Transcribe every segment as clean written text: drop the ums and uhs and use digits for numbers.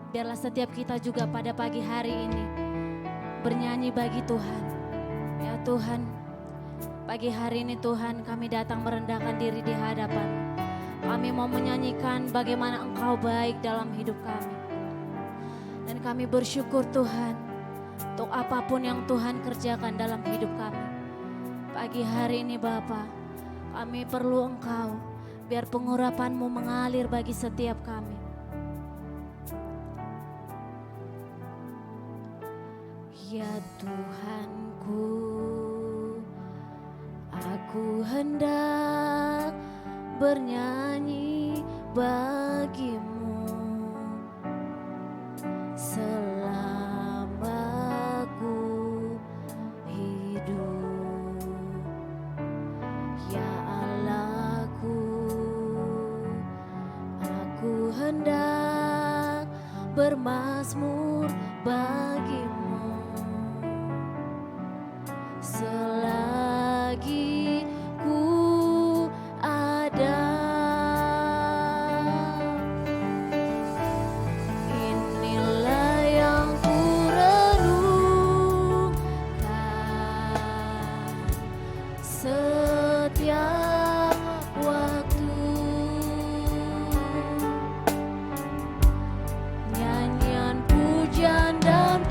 Biarlah setiap kita juga pada pagi hari ini bernyanyi bagi Tuhan. Ya Tuhan, pagi hari ini Tuhan kami datang merendahkan diri di hadapan. Kami mau menyanyikan bagaimana Engkau baik dalam hidup kami. Dan kami bersyukur Tuhan untuk apapun yang Tuhan kerjakan dalam hidup kami. Pagi hari ini Bapa, kami perlu Engkau, biar pengurapan-Mu mengalir bagi setiap kami. Ya Tuhanku, aku hendak bernyanyi bagi-Mu selama ku hidup. Ya Allahku, aku hendak bermazmur bagi-Mu selagi ku ada. Inilah yang ku renungkan setiap waktu. Nyanyian pujian dan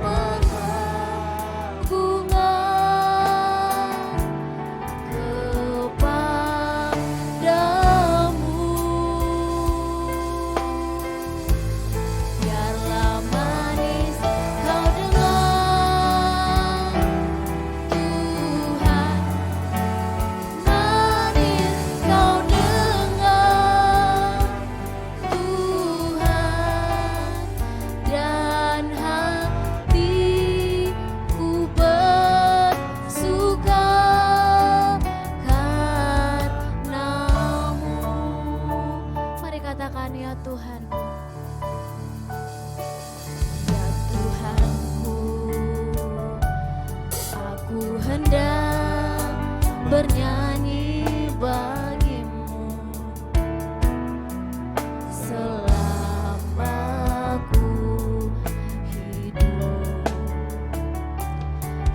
bernyanyi bagi-Mu selama ku hidup.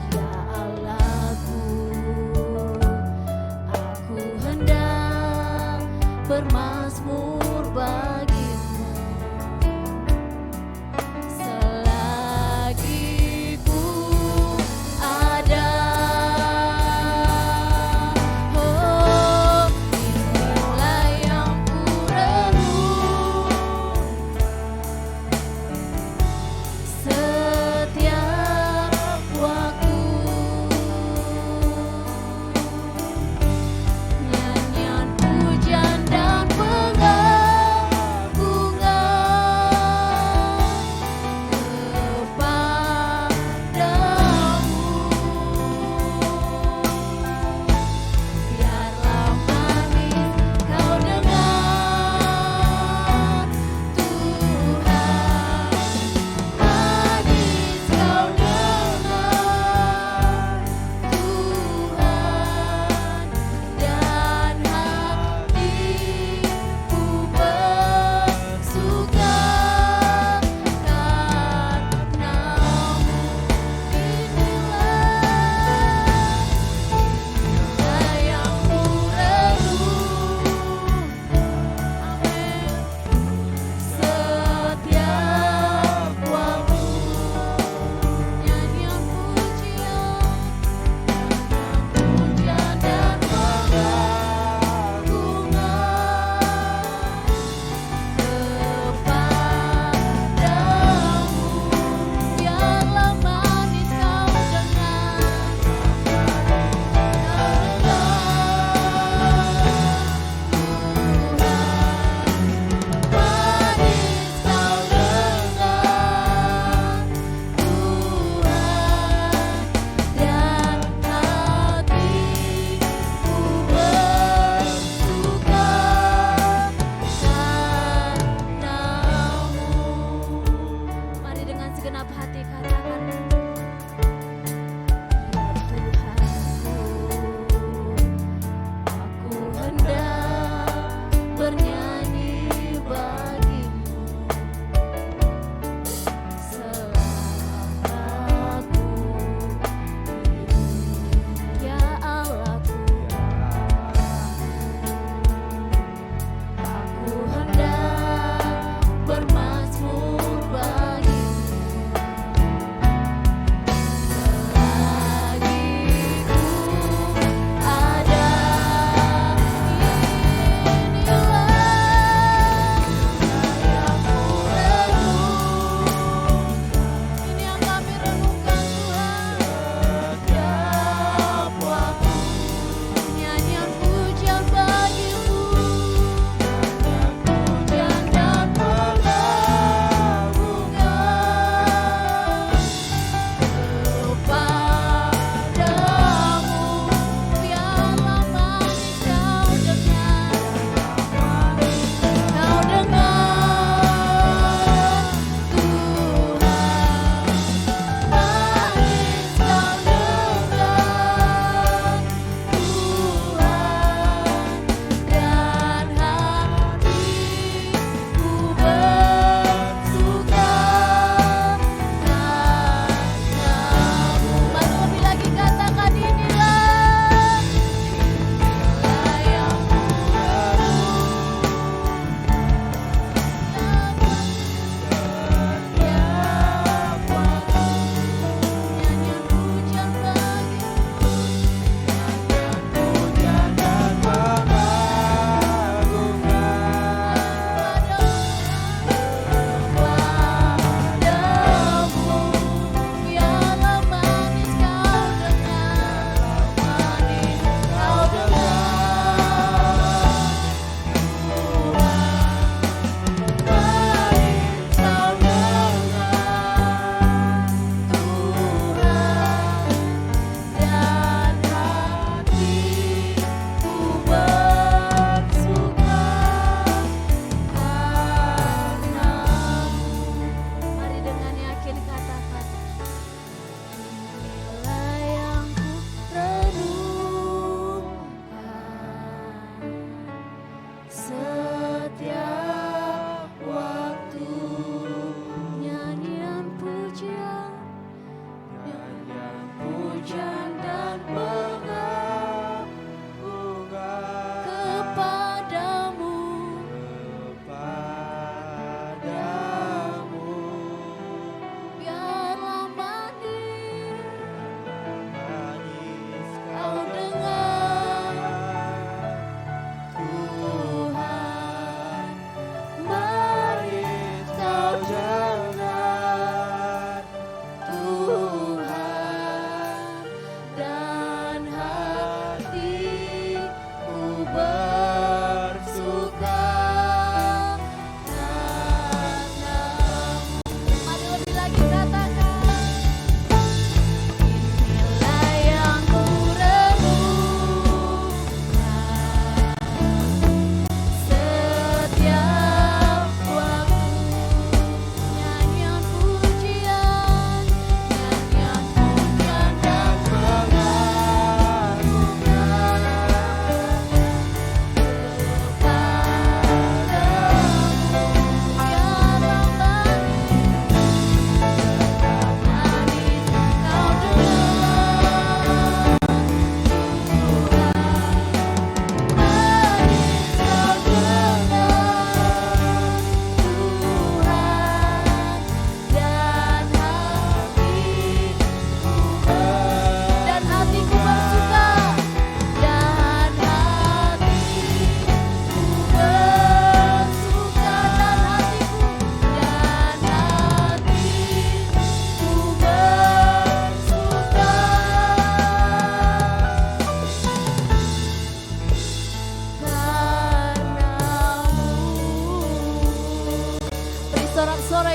Ya Allahku, aku hendak bermazmur bagi-Mu selagi ku ada.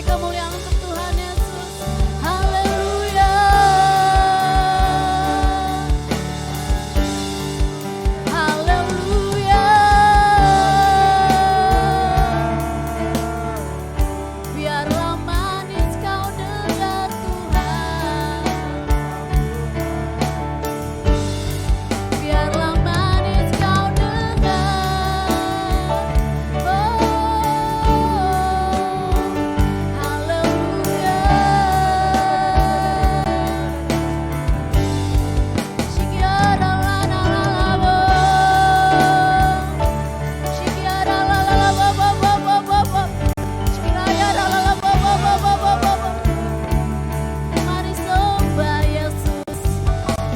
kemuliaan untuk Tuhan Yesus. Haleluya. Haleluya. Biarlah manis kau dengar Tuhan. Biarlah manis kau dengar. Haleluya. Shikiara la la la la bo. Shikiara la la la bo bo bo bo bo bo. Shikiara la la la bo bo bo bo bo bo bo. Mari sembah Yesus.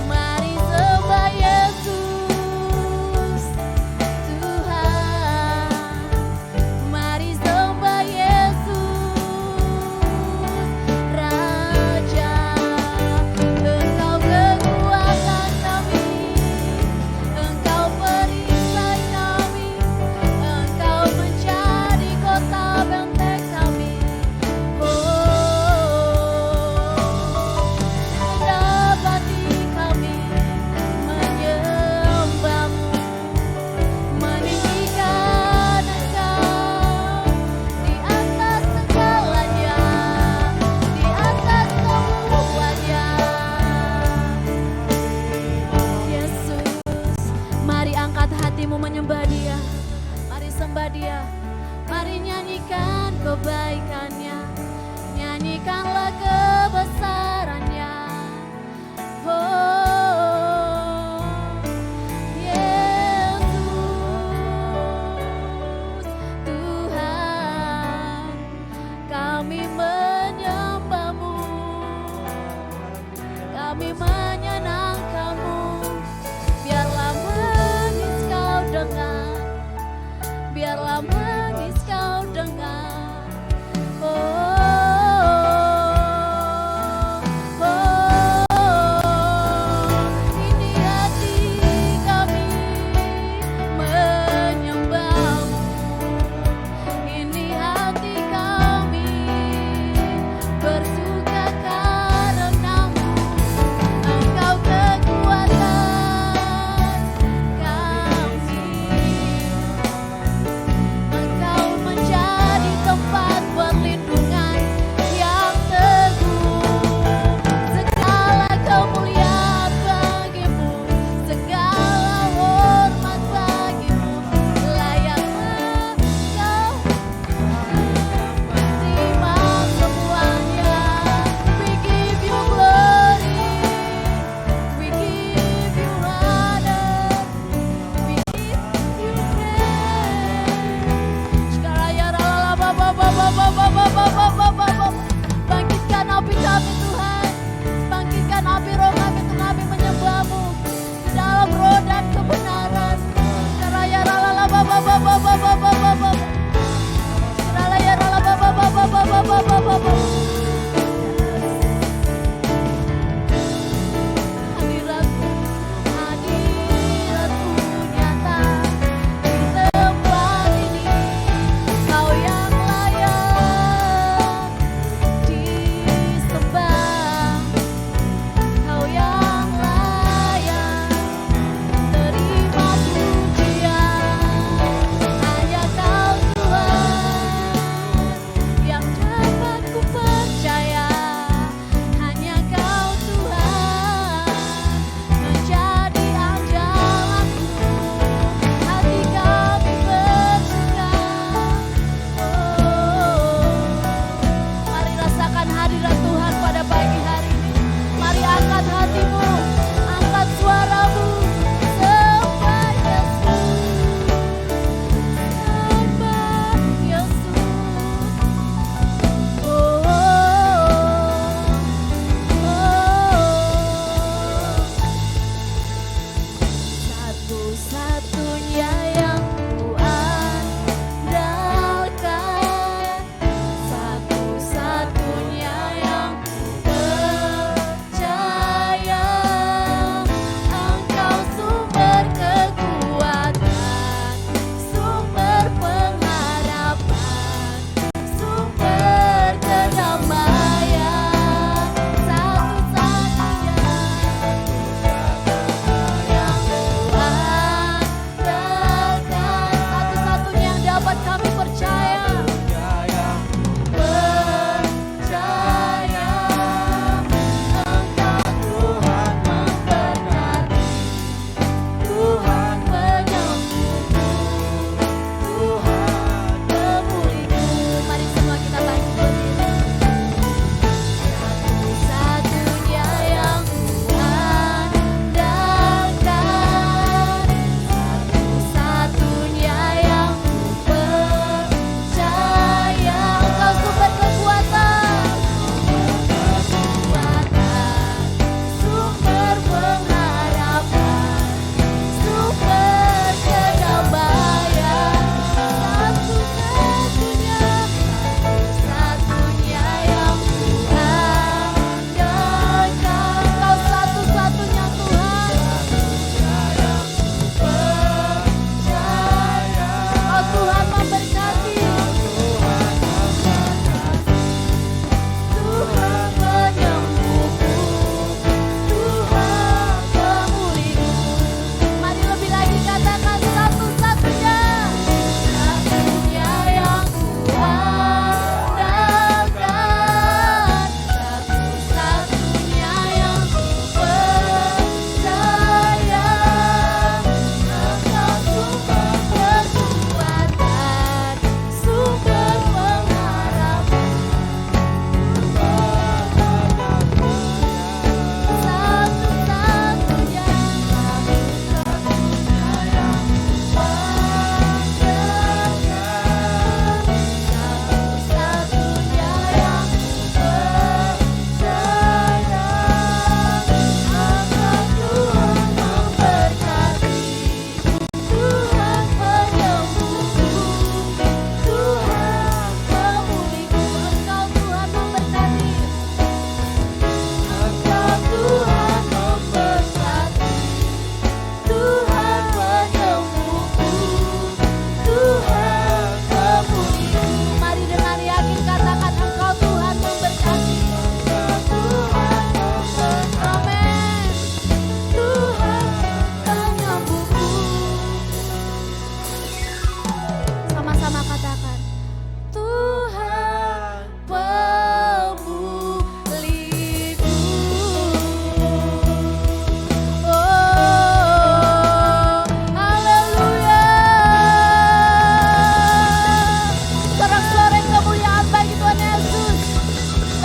Mari sembah Yesus Tuhan. Mari sembah Yesus Raja. Engkau kekuatan kami, Engkau perisai kami, Engkau menjadi kota benteng kami. Dapati kami menyembah-Mu, meninggikan Engkau di atas segalanya, di atas semuanya. Yesus, mari angkat hatimu menyembah Dia, mari sembah Dia, mari nyanyikan kebaikannya, nyanyikanlah kebesarannya. Oh, Yesus Tuhan, kami menyembah-Mu, kami menyenangkan-Mu. Biarlah manis kau dengar, biarlah manis kau dengar. Oh,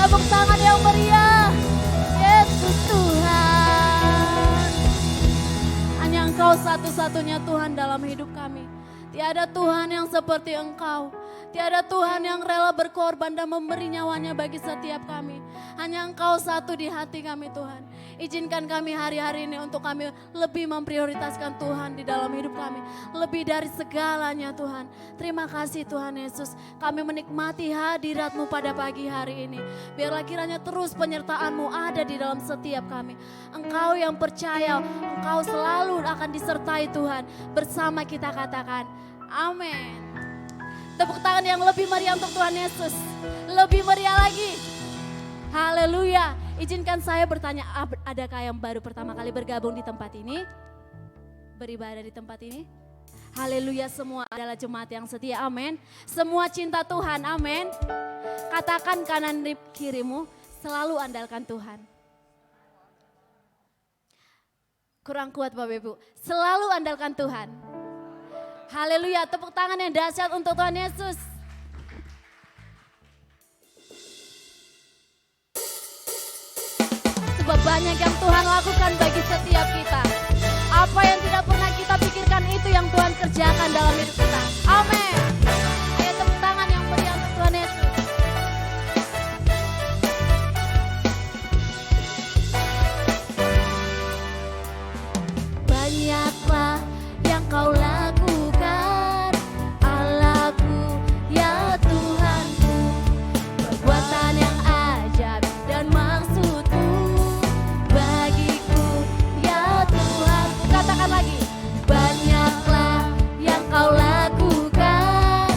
tepuk tangan yang meriah. Yesus Tuhan. Hanya Engkau satu-satunya Tuhan dalam hidup kami. Tiada Tuhan yang seperti Engkau. Tiada Tuhan yang rela berkorban dan memberi nyawanya bagi setiap kami. Hanya Engkau satu di hati kami Tuhan. Izinkan kami hari-hari ini untuk kami lebih memprioritaskan Tuhan di dalam hidup kami. Lebih dari segalanya Tuhan. Terima kasih Tuhan Yesus. Kami menikmati hadirat-Mu pada pagi hari ini. Biarlah kiranya terus penyertaan-Mu ada di dalam setiap kami. Engkau yang percaya, Engkau selalu akan disertai Tuhan. Bersama kita katakan, amin. Tepuk tangan yang lebih meriah untuk Tuhan Yesus. Lebih meriah lagi. Haleluya. Izinkan saya bertanya, adakah yang baru pertama kali bergabung di tempat ini? Beribadah di tempat ini? Haleluya, semua adalah jemaat yang setia, amin. Semua cinta Tuhan, amin. Katakan kanan kirimu, selalu andalkan Tuhan. Kurang kuat Bapak Ibu, selalu andalkan Tuhan. Haleluya, tepuk tangan yang dahsyat untuk Tuhan Yesus. Sebab banyak yang Tuhan lakukan bagi setiap kita. Apa yang tidak pernah kita pikirkan itu yang Tuhan kerjakan dalam hidup kita. Amin. Ayo tepuk tangan yang meriah untuk Tuhan Yesus. Banyaklah yang Kau lakukan, Allahku, ya Tuhanku. Perbuatan yang ajaib dan maksud-Mu bagiku, ya Tuhanku. Katakan lagi. Banyaklah yang Kau lakukan,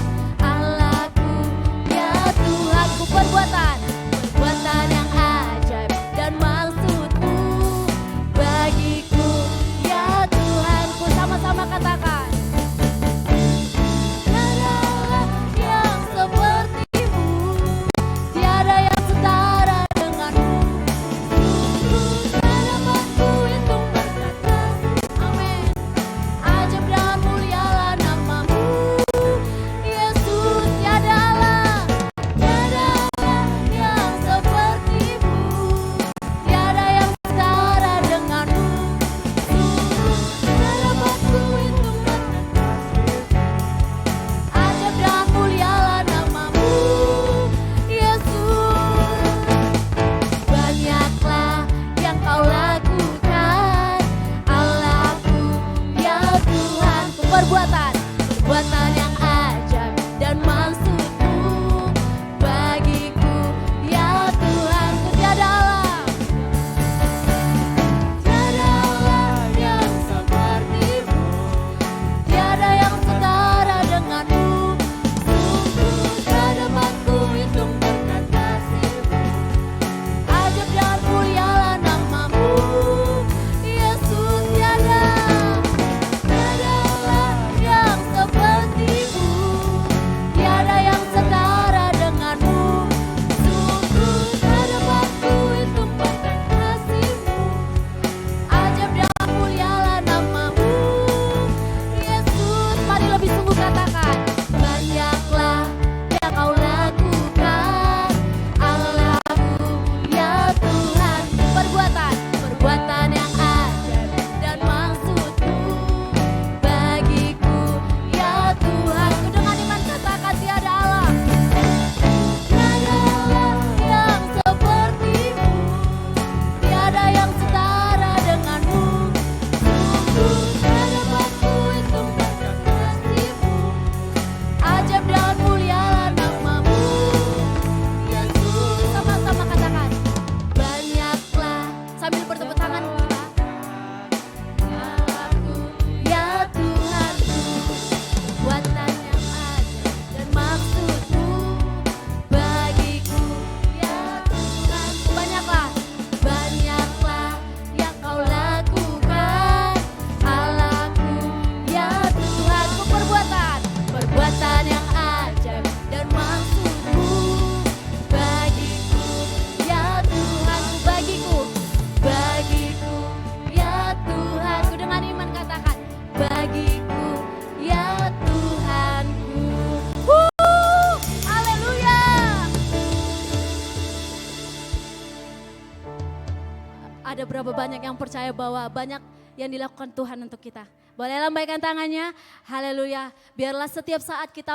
Ada berapa banyak yang percaya bahwa banyak yang dilakukan Tuhan untuk kita. Boleh lambaikan tangannya, haleluya. Biarlah setiap saat kita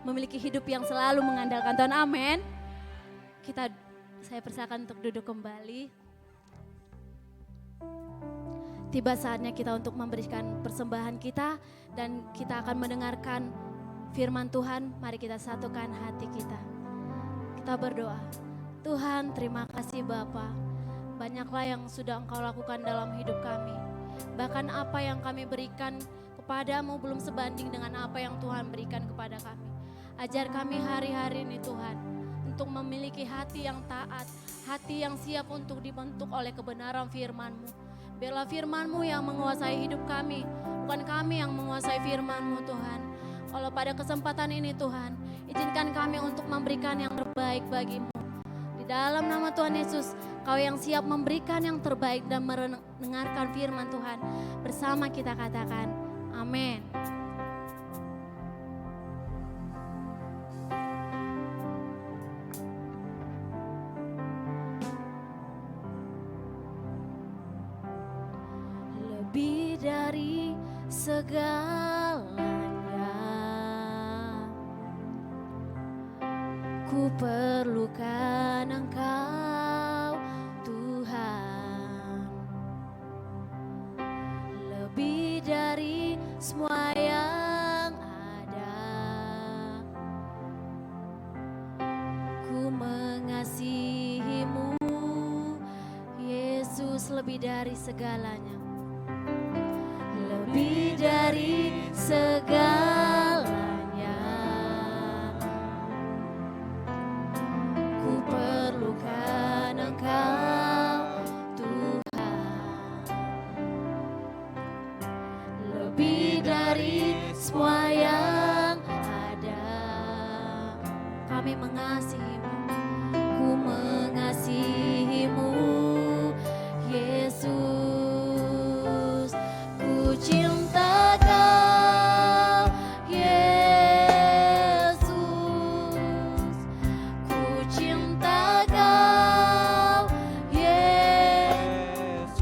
memiliki hidup yang selalu mengandalkan Tuhan, amin. Saya persilakan untuk duduk kembali. Tiba saatnya kita untuk memberikan persembahan kita dan kita akan mendengarkan firman Tuhan. Mari kita satukan hati kita. Kita berdoa. Tuhan, terima kasih Bapa. Banyaklah yang sudah Engkau lakukan dalam hidup kami. Bahkan apa yang kami berikan kepadamu belum sebanding dengan apa yang Tuhan berikan kepada kami. Ajar kami hari-hari ini Tuhan, untuk memiliki hati yang taat, hati yang siap untuk dibentuk oleh kebenaran firman-Mu. Biarlah firman-Mu yang menguasai hidup kami, bukan kami yang menguasai firman-Mu Tuhan. Kalau pada kesempatan ini Tuhan, izinkan kami untuk memberikan yang terbaik bagi-Mu. Di dalam nama Tuhan Yesus, Kau yang siap memberikan yang terbaik dan mendengarkan firman Tuhan. Bersama kita katakan, amin. Lebih dari segalanya, ku perlukan Engkau Tuhan. Lebih dari semua yang ada, ku mengasihi-Mu Yesus. Lebih dari segalanya, lebih dari segalanya, ku perlukan Engkau Tuhan. Lebih dari semua yang ada, kami mengasihi-Mu, ku mengasihi-Mu Yesus. Ku cinta Kau Yesus, ku cinta Kau Yesus.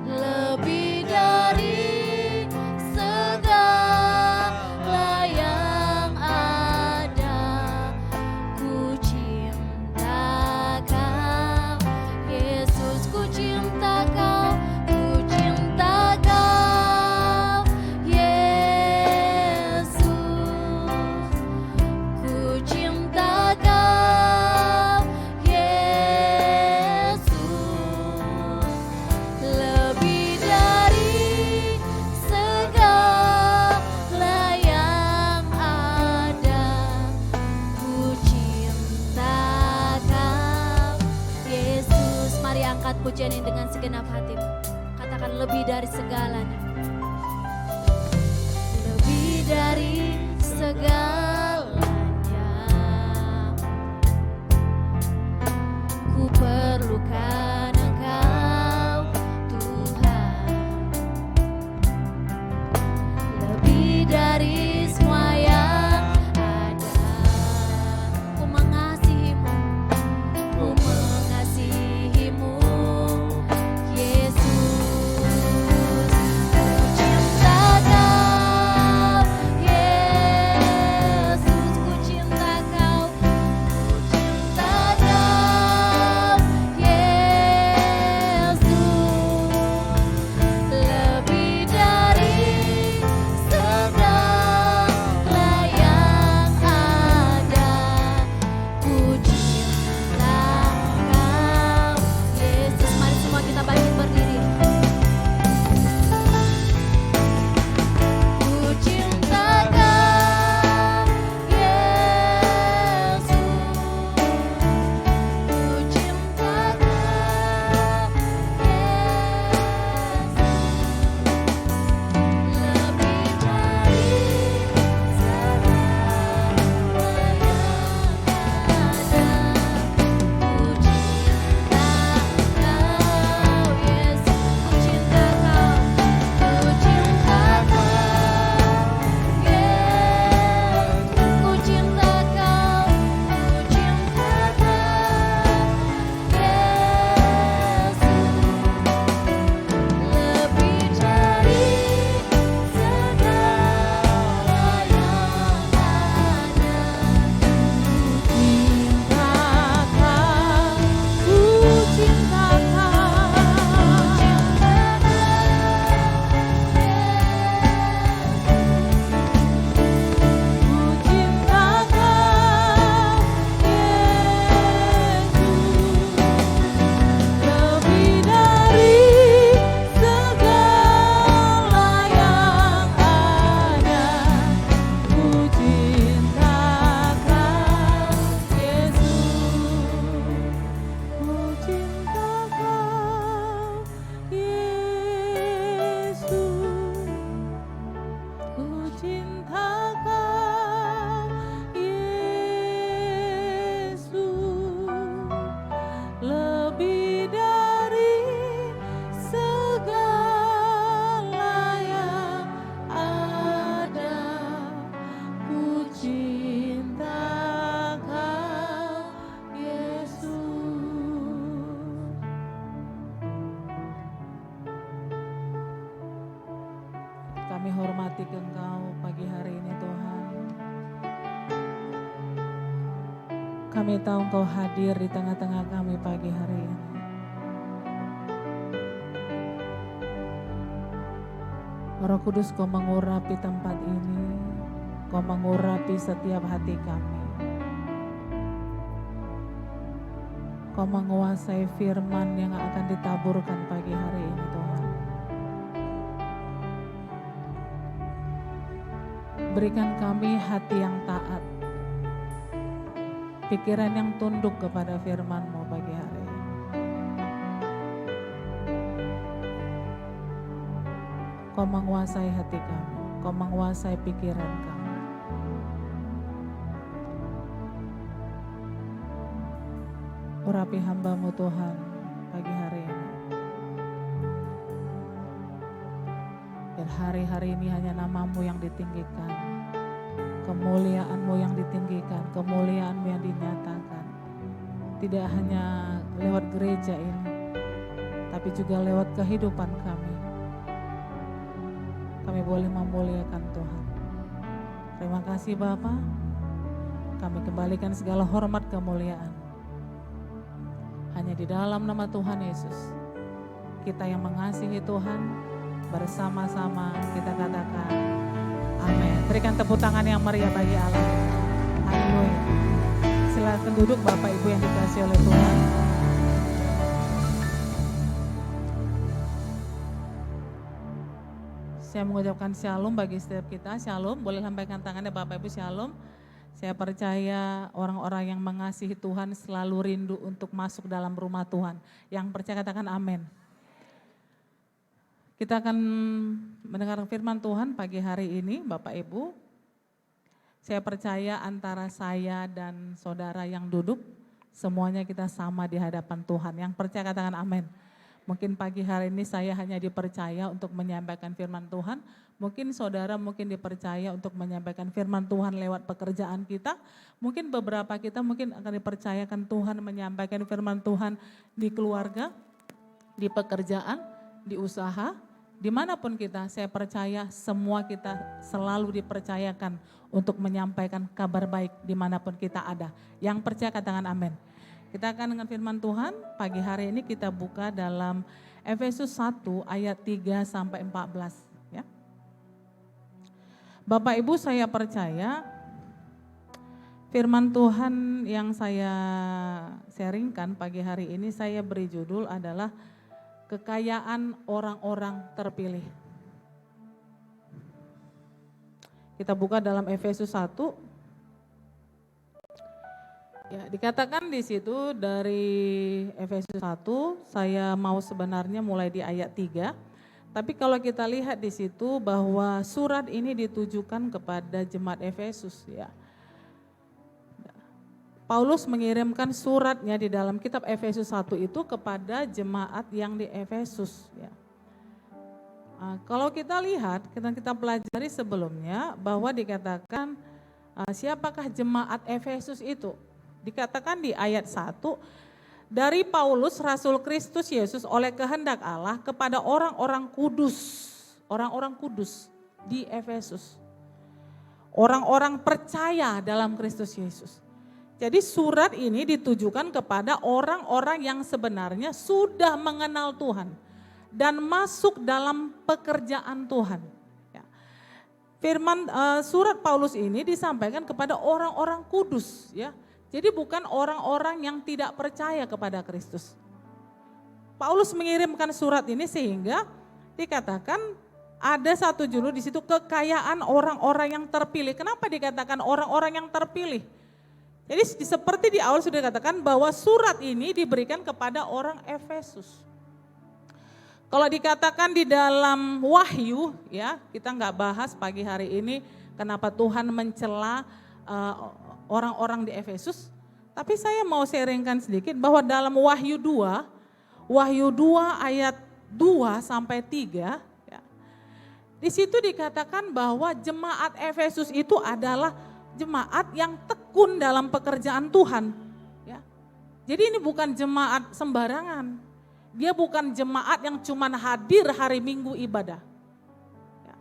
Lebih dari segala yang ada, ku cinta Kau Yesus, ku cinta Kau. Pujian ini dengan segenap hati. Katakan lebih dari segalanya. Lebih dari segalanya, ku perlukan Engkau Tuhan. Lebih dari semua yang ada, ku mengasihi-Mu, ku mengasihi-Mu Yesus. Ku cinta Kau Yesus. hati ke Engkau pagi hari ini Tuhan. Kami tahu Engkau hadir di tengah-tengah kami pagi hari ini. Roh Kudus, Kau mengurapi tempat ini, Kau mengurapi setiap hati kami. Kau menguasai firman yang akan ditaburkan pagi hari ini Tuhan. Berikan kami hati yang taat, pikiran yang tunduk kepada firman-Mu pagi hari ini. Kau menguasai hati kami, Kau menguasai pikiran kami. Urapi hamba-Mu Tuhan pagi hari ini. Biar hari-hari ini hanya nama-Mu yang ditinggikan, kemuliaan-Mu yang ditinggikan, kemuliaan-Mu yang dinyatakan. Tidak hanya lewat gereja ini, tapi juga lewat kehidupan kami. Kami boleh memuliakan Tuhan. Terima kasih Bapa. Kami kembalikan segala hormat kemuliaan hanya di dalam nama Tuhan Yesus. Kita yang mengasihi Tuhan, bersama-sama kita katakan amin. Berikan tepuk tangan yang meriah bagi Allah. Haleluya. Silakan duduk Bapak Ibu yang dikasihi oleh Tuhan. Saya mengucapkan shalom bagi setiap kita. Shalom, boleh lambaikan tangannya Bapak Ibu, shalom. Saya percaya orang-orang yang mengasihi Tuhan selalu rindu untuk masuk dalam rumah Tuhan. Yang percaya katakan amin. Kita akan mendengar firman Tuhan pagi hari ini Bapak Ibu. Saya percaya antara saya dan saudara yang duduk, semuanya kita sama di hadapan Tuhan. Yang percaya katakan amin. Mungkin pagi hari ini saya hanya dipercaya untuk menyampaikan firman Tuhan. Mungkin saudara mungkin dipercaya untuk menyampaikan firman Tuhan lewat pekerjaan kita. Mungkin beberapa kita mungkin akan dipercayakan Tuhan menyampaikan firman Tuhan di keluarga, di pekerjaan, di usaha, dimanapun kita. Saya percaya semua kita selalu dipercayakan untuk menyampaikan kabar baik dimanapun kita ada. Yang percaya katakan amin. Kita akan dengan firman Tuhan pagi hari ini kita buka dalam Efesus 1 ayat 3 sampai 14 ya. Bapak Ibu, saya percaya firman Tuhan yang saya sharingkan pagi hari ini saya beri judul adalah kekayaan orang-orang terpilih. Kita buka dalam Efesus 1. Ya, dikatakan di situ dari Efesus 1, saya mau sebenarnya mulai di ayat 3. Tapi kalau kita lihat di situ bahwa surat ini ditujukan kepada jemaat Efesus ya. Paulus mengirimkan suratnya di dalam kitab Efesus 1 itu kepada jemaat yang di Efesus ya. Kalau kita lihat, kita pelajari sebelumnya bahwa dikatakan siapakah jemaat Efesus itu? Dikatakan di ayat 1, dari Paulus Rasul Kristus Yesus oleh kehendak Allah kepada orang-orang kudus di Efesus. Orang-orang percaya dalam Kristus Yesus. Jadi surat ini ditujukan kepada orang-orang yang sebenarnya sudah mengenal Tuhan dan masuk dalam pekerjaan Tuhan. Firman surat Paulus ini disampaikan kepada orang-orang kudus ya. Jadi bukan orang-orang yang tidak percaya kepada Kristus. Paulus mengirimkan surat ini sehingga dikatakan ada satu judul di situ kekayaan orang-orang yang terpilih. Kenapa dikatakan orang-orang yang terpilih? Jadi seperti di awal sudah dikatakan bahwa surat ini diberikan kepada orang Efesus. Kalau dikatakan di dalam Wahyu ya, kita nggak bahas pagi hari ini kenapa Tuhan mencela orang-orang di Efesus, tapi saya mau sharingkan sedikit bahwa dalam Wahyu 2 ayat 2 sampai 3, ya, di situ dikatakan bahwa jemaat Efesus itu adalah jemaat yang tekun dalam pekerjaan Tuhan. Ya. Jadi ini bukan jemaat sembarangan, dia bukan jemaat yang cuma hadir hari Minggu ibadah. Ya.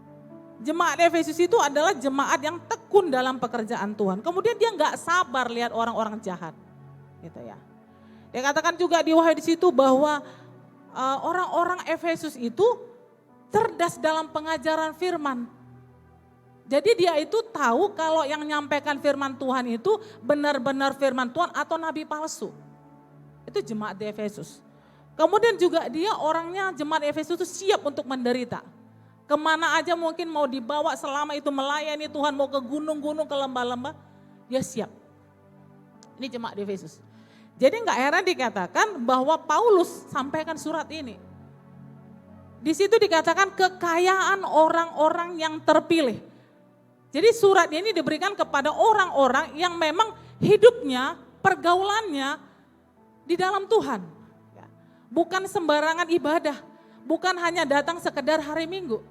Jemaat Efesus itu adalah jemaat yang tekun dalam pekerjaan Tuhan. Kemudian dia nggak sabar lihat orang-orang jahat, gitu ya. Dia katakan juga di wahyu di situ bahwa orang-orang Efesus itu cerdas dalam pengajaran firman. Jadi dia itu tahu kalau yang nyampaikan firman Tuhan itu benar-benar firman Tuhan atau nabi palsu. Itu jemaat di Efesus. Kemudian juga dia orangnya jemaat Efesus itu siap untuk menderita. Kemana aja mungkin mau dibawa selama itu melayani Tuhan, mau ke gunung-gunung, ke lembah-lembah, dia siap. Ini jemaat di Efesus. Jadi nggak heran dikatakan bahwa Paulus sampaikan surat ini. Di situ dikatakan kekayaan orang-orang yang terpilih. Jadi surat ini diberikan kepada orang-orang yang memang hidupnya, pergaulannya di dalam Tuhan. Bukan sembarangan ibadah, bukan hanya datang sekedar hari Minggu.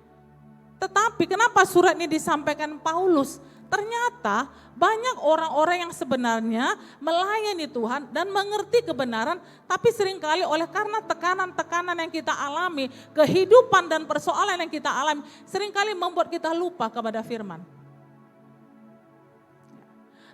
Tetapi kenapa surat ini disampaikan Paulus? Ternyata banyak orang-orang yang sebenarnya melayani Tuhan dan mengerti kebenaran, tapi seringkali oleh karena tekanan-tekanan yang kita alami, kehidupan dan persoalan yang kita alami, seringkali membuat kita lupa kepada firman.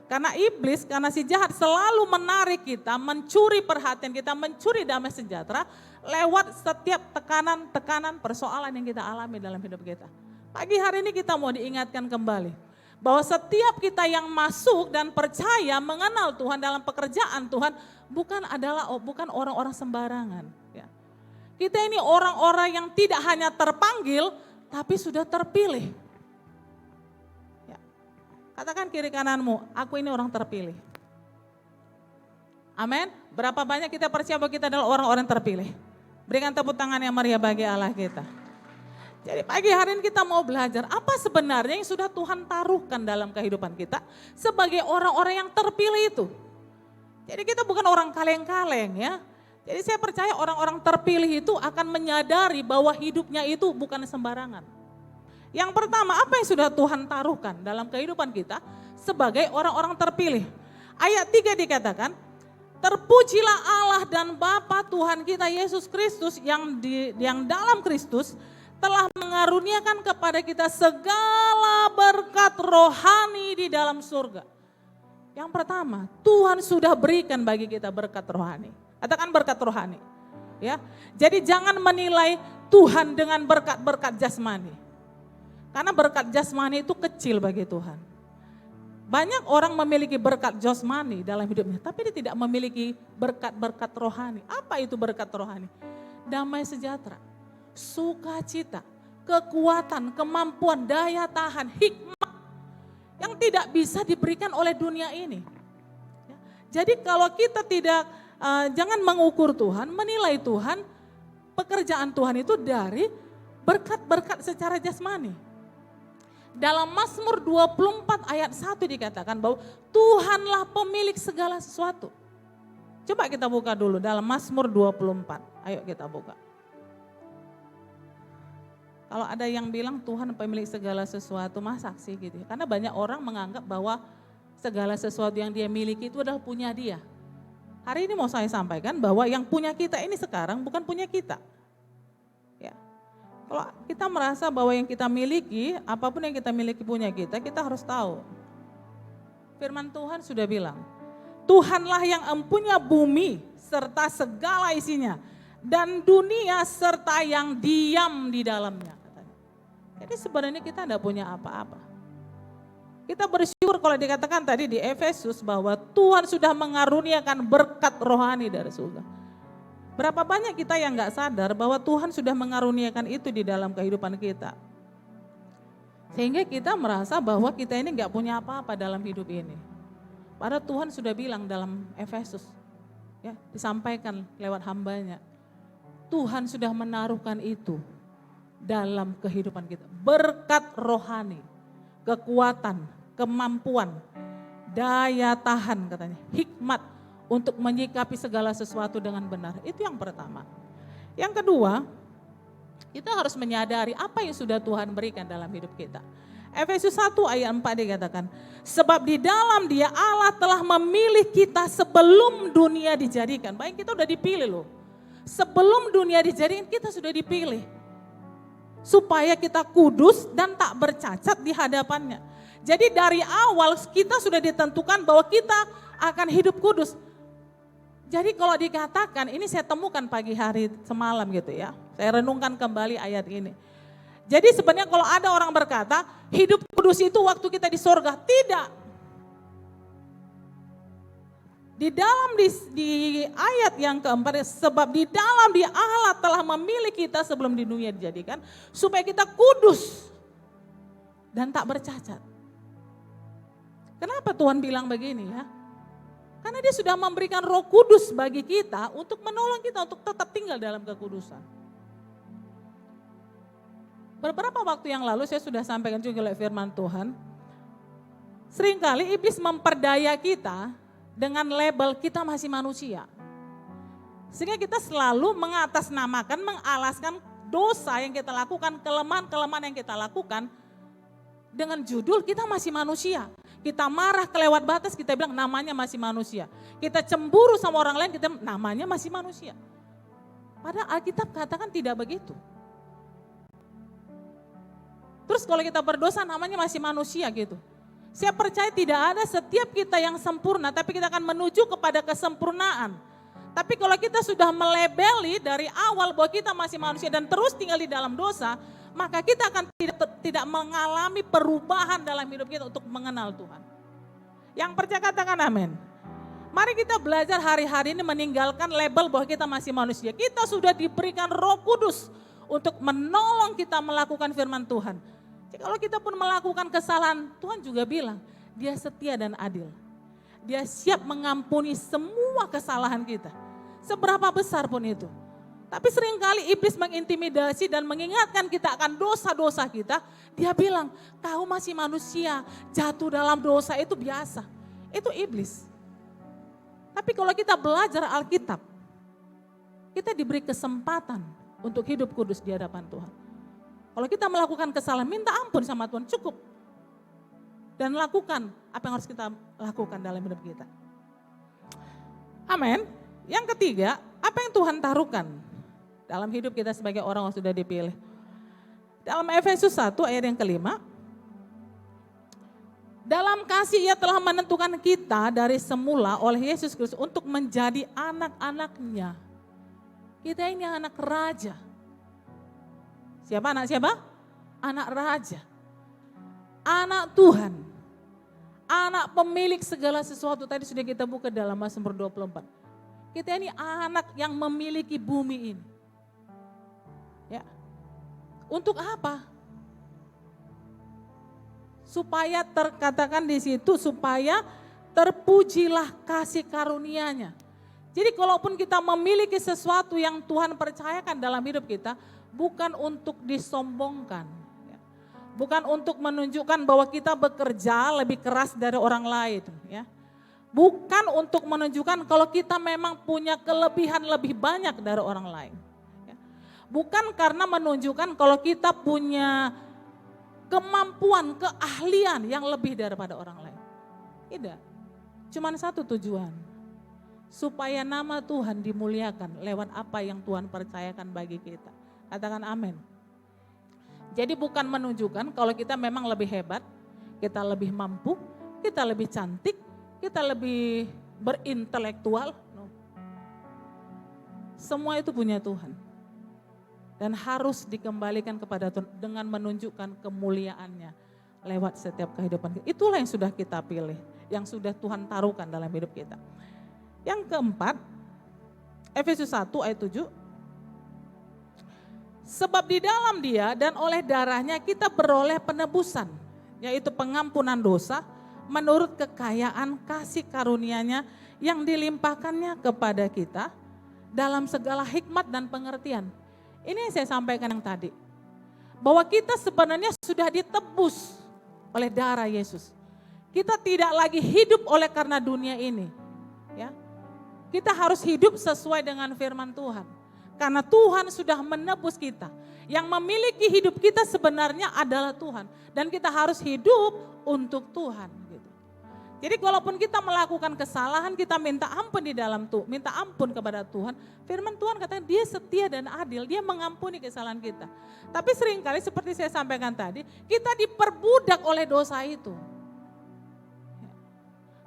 Karena iblis, karena si jahat selalu menarik kita, mencuri perhatian kita, mencuri damai sejahtera lewat setiap tekanan-tekanan persoalan yang kita alami dalam hidup kita. Pagi hari ini kita mau diingatkan kembali bahwa setiap kita yang masuk dan percaya mengenal Tuhan dalam pekerjaan Tuhan bukan orang-orang sembarangan. Ya. Kita ini orang-orang yang tidak hanya terpanggil tapi sudah terpilih. Katakan kiri kananmu, aku ini orang terpilih. Amin. Berapa banyak kita percaya bahwa kita adalah orang-orang terpilih. Berikan tepuk tangan yang meriah bagi Allah kita. Jadi pagi hari ini kita mau belajar apa sebenarnya yang sudah Tuhan taruhkan dalam kehidupan kita sebagai orang-orang yang terpilih itu. Jadi kita bukan orang kaleng-kaleng ya. Jadi saya percaya orang-orang terpilih itu akan menyadari bahwa hidupnya itu bukan sembarangan. Yang pertama, apa yang sudah Tuhan taruhkan dalam kehidupan kita sebagai orang-orang terpilih. Ayat 3 dikatakan, terpujilah Allah dan Bapa Tuhan kita Yesus Kristus yang dalam Kristus telah mengaruniakan kepada kita segala berkat rohani di dalam surga. Yang pertama, Tuhan sudah berikan bagi kita berkat rohani. Katakan berkat rohani. Ya. Jadi jangan menilai Tuhan dengan berkat-berkat jasmani. Karena berkat jasmani itu kecil bagi Tuhan. Banyak orang memiliki berkat jasmani dalam hidupnya, tapi dia tidak memiliki berkat-berkat rohani. Apa itu berkat rohani? Damai sejahtera, sukacita, kekuatan, kemampuan, daya tahan, hikmat yang tidak bisa diberikan oleh dunia ini. Jadi kalau kita jangan mengukur Tuhan, menilai Tuhan, pekerjaan Tuhan itu dari berkat-berkat secara jasmani. Dalam Mazmur 24 ayat 1 dikatakan bahwa Tuhanlah pemilik segala sesuatu. Coba kita buka dulu dalam Mazmur 24. Ayo kita buka. Kalau ada yang bilang Tuhan pemilik segala sesuatu, masa sih gitu ya? Karena banyak orang menganggap bahwa segala sesuatu yang dia miliki itu adalah punya dia. Hari ini mau saya sampaikan bahwa yang punya kita ini sekarang bukan punya kita. Kalau kita merasa bahwa yang kita miliki, apapun yang kita miliki punya kita harus tahu. Firman Tuhan sudah bilang, Tuhanlah yang empunya bumi serta segala isinya, dan dunia serta yang diam di dalamnya. Jadi sebenarnya kita tidak punya apa-apa. Kita bersyukur kalau dikatakan tadi di Efesus bahwa Tuhan sudah mengaruniakan berkat rohani dari surga. Berapa banyak kita yang gak sadar bahwa Tuhan sudah mengaruniakan itu di dalam kehidupan kita. Sehingga kita merasa bahwa kita ini gak punya apa-apa dalam hidup ini. Padahal Tuhan sudah bilang dalam Efesus, ya, disampaikan lewat hambanya. Tuhan sudah menaruhkan itu dalam kehidupan kita. Berkat rohani, kekuatan, kemampuan, daya tahan katanya, hikmat, untuk menyikapi segala sesuatu dengan benar. Itu yang pertama. Yang kedua, kita harus menyadari apa yang sudah Tuhan berikan dalam hidup kita. Efesus 1 ayat 4 dikatakan, sebab di dalam Dia Allah telah memilih kita sebelum dunia dijadikan. Baik, kita udah dipilih loh. Sebelum dunia dijadikan kita sudah dipilih. supaya kita kudus dan tak bercacat di hadapannya. Jadi dari awal kita sudah ditentukan bahwa kita akan hidup kudus. Jadi kalau dikatakan, ini saya temukan pagi hari semalam gitu ya. Saya renungkan kembali ayat ini. Jadi sebenarnya kalau ada orang berkata, hidup kudus itu waktu kita di sorga. Tidak. Di dalam di ayat yang keempat, sebab di dalam dia Allah telah memilih kita sebelum di dunia dijadikan, supaya kita kudus dan tak bercacat. Kenapa Tuhan bilang begini ya? Karena dia sudah memberikan Roh Kudus bagi kita untuk menolong kita untuk tetap tinggal dalam kekudusan. Beberapa waktu yang lalu saya sudah sampaikan juga oleh firman Tuhan, seringkali iblis memperdaya kita dengan label kita masih manusia. Sehingga kita selalu mengatasnamakan, mengalaskan dosa yang kita lakukan, kelemahan-kelemahan yang kita lakukan dengan judul kita masih manusia. Kita marah kelewat batas, kita bilang namanya masih manusia. Kita cemburu sama orang lain, kita namanya masih manusia. Padahal Alkitab katakan tidak begitu. Terus kalau kita berdosa namanya masih manusia gitu. Saya percaya tidak ada setiap kita yang sempurna, tapi kita akan menuju kepada kesempurnaan. Tapi kalau kita sudah melebeli dari awal bahwa kita masih manusia dan terus tinggal di dalam dosa, maka kita akan tidak mengalami perubahan dalam hidup kita untuk mengenal Tuhan. Yang percaya katakan amin. Mari kita belajar hari-hari ini meninggalkan label bahwa kita masih manusia. Kita sudah diberikan Roh Kudus untuk menolong kita melakukan firman Tuhan. Jadi kalau kita pun melakukan kesalahan, Tuhan juga bilang, dia setia dan adil. Dia siap mengampuni semua kesalahan kita. Seberapa besar pun itu. Tapi seringkali iblis mengintimidasi dan mengingatkan kita akan dosa-dosa kita. Dia bilang, kau masih manusia, jatuh dalam dosa itu biasa. Itu iblis. Tapi kalau kita belajar Alkitab, kita diberi kesempatan untuk hidup kudus di hadapan Tuhan. Kalau kita melakukan kesalahan, minta ampun sama Tuhan, cukup. Dan lakukan apa yang harus kita lakukan dalam hidup kita. Amin. Yang ketiga, apa yang Tuhan taruhkan dalam hidup kita sebagai orang yang sudah dipilih. Dalam Efesus 1 ayat yang kelima, dalam kasih ia telah menentukan kita dari semula oleh Yesus Kristus untuk menjadi anak-anaknya. Kita ini anak raja. Siapa anak siapa? Anak raja. Anak Tuhan. Anak pemilik segala sesuatu. Tadi sudah kita buka dalam Mazmur 24. Kita ini anak yang memiliki bumi ini. Ya. Untuk apa? Supaya terkatakan di situ, supaya terpujilah kasih karunia-Nya. Jadi kalaupun kita memiliki sesuatu yang Tuhan percayakan dalam hidup kita, bukan untuk disombongkan, bukan untuk menunjukkan bahwa kita bekerja lebih keras dari orang lain, ya. Bukan untuk menunjukkan kalau kita memang punya kelebihan lebih banyak dari orang lain. Ya. Bukan karena menunjukkan kalau kita punya kemampuan, keahlian yang lebih daripada orang lain. Tidak, cuma satu tujuan, supaya nama Tuhan dimuliakan lewat apa yang Tuhan percayakan bagi kita. Katakan amin. Jadi bukan menunjukkan kalau kita memang lebih hebat, kita lebih mampu, kita lebih cantik, kita lebih berintelektual. No. Semua itu punya Tuhan. Dan harus dikembalikan kepada Tuhan dengan menunjukkan kemuliaannya lewat setiap kehidupan kita. Itulah yang sudah kita pilih, yang sudah Tuhan taruhkan dalam hidup kita. Yang keempat, Efesus 1 ayat 7. Sebab di dalam dia dan oleh darahnya kita beroleh penebusan, yaitu pengampunan dosa menurut kekayaan kasih karunia-Nya yang dilimpahkannya kepada kita dalam segala hikmat dan pengertian. Ini yang saya sampaikan yang tadi, bahwa kita sebenarnya sudah ditebus oleh darah Yesus. Kita tidak lagi hidup oleh karena dunia ini. Ya. Kita harus hidup sesuai dengan firman Tuhan. Karena Tuhan sudah menebus kita. Yang memiliki hidup kita sebenarnya adalah Tuhan. Dan kita harus hidup untuk Tuhan. Gitu. Jadi walaupun kita melakukan kesalahan, kita minta ampun di dalam minta ampun kepada Tuhan. Firman Tuhan katakan dia setia dan adil, dia mengampuni kesalahan kita. Tapi seringkali seperti saya sampaikan tadi, kita diperbudak oleh dosa itu.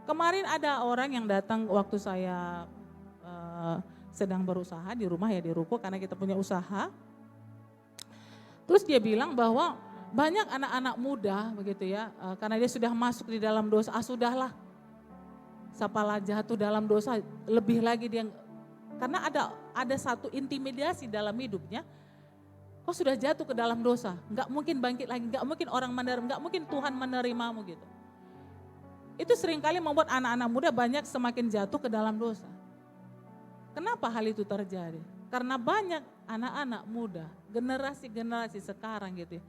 Kemarin ada orang yang datang waktu saya sedang berusaha di rumah ya, di ruko karena kita punya usaha. Terus dia bilang bahwa banyak anak-anak muda begitu ya, karena dia sudah masuk di dalam dosa, sudahlah, sapalah jatuh dalam dosa, lebih lagi dia, karena ada satu intimidasi dalam hidupnya, kau sudah jatuh ke dalam dosa, nggak mungkin bangkit lagi, nggak mungkin orang menerima, nggak mungkin Tuhan menerimamu gitu. Itu seringkali membuat anak-anak muda banyak semakin jatuh ke dalam dosa. Kenapa hal itu terjadi? Karena banyak anak-anak muda, generasi-generasi sekarang gitu ya,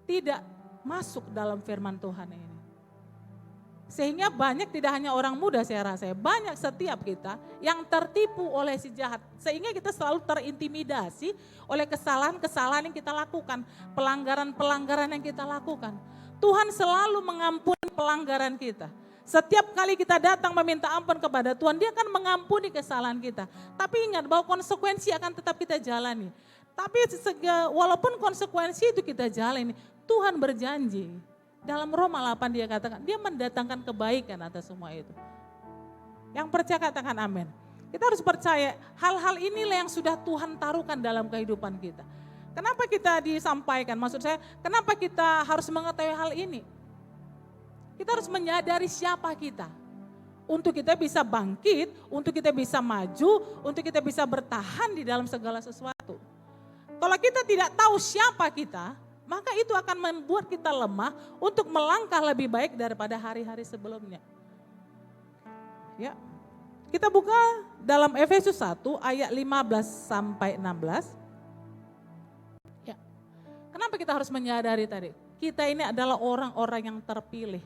tidak masuk dalam firman Tuhan ini. Sehingga banyak, tidak hanya orang muda saya rasa, banyak setiap kita yang tertipu oleh si jahat. Sehingga kita selalu terintimidasi oleh kesalahan-kesalahan yang kita lakukan, pelanggaran-pelanggaran yang kita lakukan. Tuhan selalu mengampuni pelanggaran kita. Setiap kali kita datang meminta ampun kepada Tuhan, dia akan mengampuni kesalahan kita. Tapi ingat bahwa konsekuensi akan tetap kita jalani. Tapi walaupun konsekuensi itu kita jalani, Tuhan berjanji. Dalam Roma 8 dia katakan, dia mendatangkan kebaikan atas semua itu. Yang percaya katakan amin. Kita harus percaya hal-hal inilah yang sudah Tuhan taruhkan dalam kehidupan kita. Kenapa kita disampaikan, maksud saya kenapa kita harus mengetahui hal ini? Kita harus menyadari siapa kita. Untuk kita bisa bangkit, untuk kita bisa maju, untuk kita bisa bertahan di dalam segala sesuatu. Kalau kita tidak tahu siapa kita, maka itu akan membuat kita lemah untuk melangkah lebih baik daripada hari-hari sebelumnya. Ya. Kita buka dalam Efesus 1 ayat 15 sampai 16. Ya. Kenapa kita harus menyadari tadi? Kita ini adalah orang-orang yang terpilih.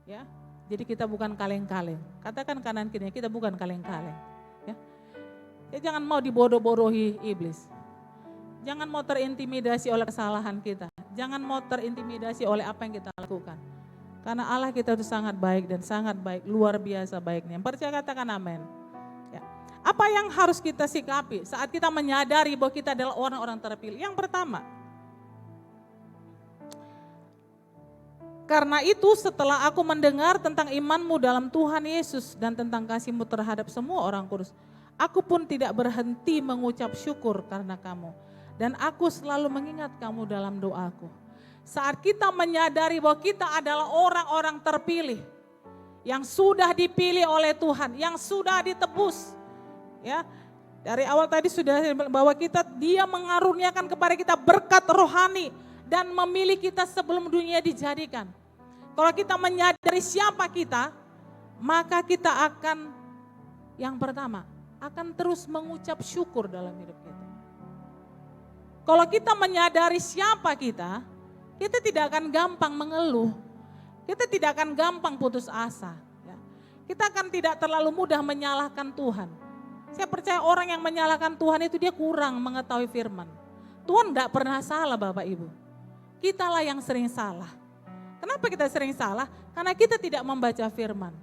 Ya. Jadi kita bukan kaleng-kaleng. Katakan kanan kiri, kita bukan kaleng-kaleng. Ya. Ya, jangan mau dibodoh-bodohi iblis. Jangan mau terintimidasi oleh kesalahan kita. Jangan mau terintimidasi oleh apa yang kita lakukan. Karena Allah kita itu sangat baik dan sangat baik, luar biasa baiknya. Percaya katakan amin. Ya. Apa yang harus kita sikapi saat kita menyadari bahwa kita adalah orang-orang terpilih? Yang pertama, karena itu setelah aku mendengar tentang imanmu dalam Tuhan Yesus dan tentang kasihmu terhadap semua orang kudus, aku pun tidak berhenti mengucap syukur karena kamu. Dan aku selalu mengingat kamu dalam doaku. Saat kita menyadari bahwa kita adalah orang-orang terpilih, yang sudah dipilih oleh Tuhan, yang sudah ditebus. Ya, dari awal tadi sudah bahwa dia mengaruniakan kepada kita berkat rohani dan memilih kita sebelum dunia dijadikan. Kalau kita menyadari siapa kita, maka kita akan yang pertama akan terus mengucap syukur dalam hidup kita. Kalau kita menyadari siapa kita tidak akan gampang mengeluh. Kita tidak akan gampang putus asa. Ya. Kita akan tidak terlalu mudah menyalahkan Tuhan. Saya percaya orang yang menyalahkan Tuhan itu dia kurang mengetahui firman. Tuhan tidak pernah salah Bapak Ibu. Kitalah yang sering salah. Kenapa kita sering salah? Karena kita tidak membaca firman.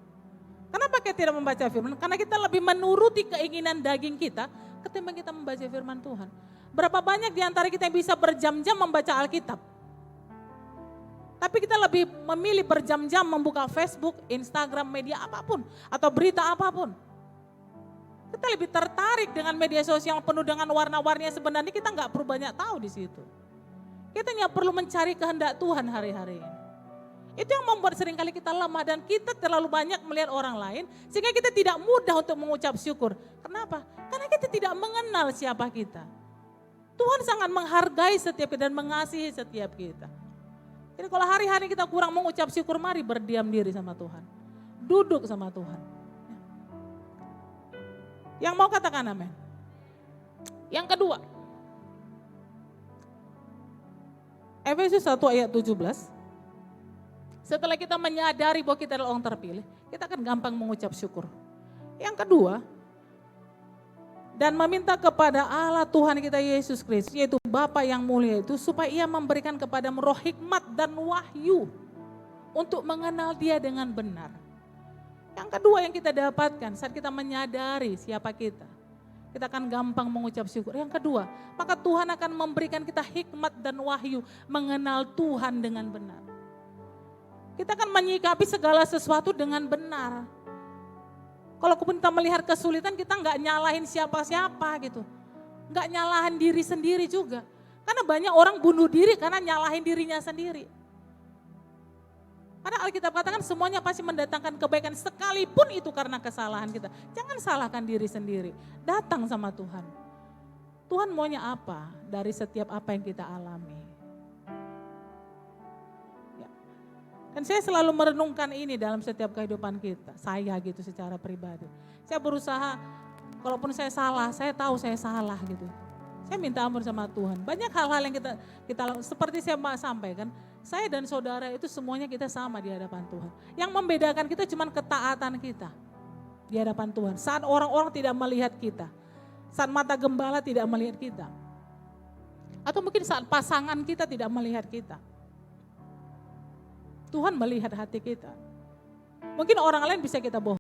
Kenapa kita tidak membaca firman? Karena kita lebih menuruti keinginan daging kita ketimbang kita membaca firman Tuhan. Berapa banyak di antara kita yang bisa berjam-jam membaca Alkitab. Tapi kita lebih memilih berjam-jam membuka Facebook, Instagram, media apapun. Atau berita apapun. Kita lebih tertarik dengan media sosial penuh dengan warna-warninya, sebenarnya kita nggak perlu banyak tahu di situ. Kita hanya perlu mencari kehendak Tuhan hari-hari ini. Itu yang membuat seringkali kita lemah dan kita terlalu banyak melihat orang lain sehingga kita tidak mudah untuk mengucap syukur. Kenapa? Karena kita tidak mengenal siapa kita. Tuhan sangat menghargai setiap kita dan mengasihi setiap kita. Jadi kalau hari-hari kita kurang mengucap syukur, mari berdiam diri sama Tuhan. Duduk sama Tuhan. Yang mau katakan amin. Yang kedua, Efesus 1 ayat 17. Setelah kita menyadari bahwa kita adalah orang terpilih, kita akan gampang mengucap syukur. Yang kedua, dan meminta kepada Allah Tuhan kita Yesus Kristus, yaitu Bapa yang mulia itu, supaya ia memberikan kepadamu roh hikmat dan wahyu untuk mengenal Dia dengan benar. Yang kedua yang kita dapatkan saat kita menyadari siapa kita akan gampang mengucap syukur. Yang kedua, maka Tuhan akan memberikan kita hikmat dan wahyu mengenal Tuhan dengan benar. Kita akan menyikapi segala sesuatu dengan benar. Kalau kita melihat kesulitan, kita nggak nyalahin siapa-siapa gitu. Nggak nyalahin diri sendiri juga. Karena banyak orang bunuh diri karena nyalahin dirinya sendiri. Karena Alkitab katakan semuanya pasti mendatangkan kebaikan sekalipun itu karena kesalahan kita. Jangan salahkan diri sendiri, datang sama Tuhan. Tuhan maunya apa dari setiap apa yang kita alami. Ya. Dan saya selalu merenungkan ini dalam setiap kehidupan kita, saya gitu secara pribadi. Saya berusaha, kalaupun saya salah, saya tahu saya salah gitu. Saya minta ampun sama Tuhan. Banyak hal-hal yang kita seperti saya sampaikan, saya dan saudara itu semuanya kita sama di hadapan Tuhan. Yang membedakan kita cuma ketaatan kita di hadapan Tuhan. Saat orang-orang tidak melihat kita, saat mata gembala tidak melihat kita. Atau mungkin saat pasangan kita tidak melihat kita. Tuhan melihat hati kita. Mungkin orang lain bisa kita bohong.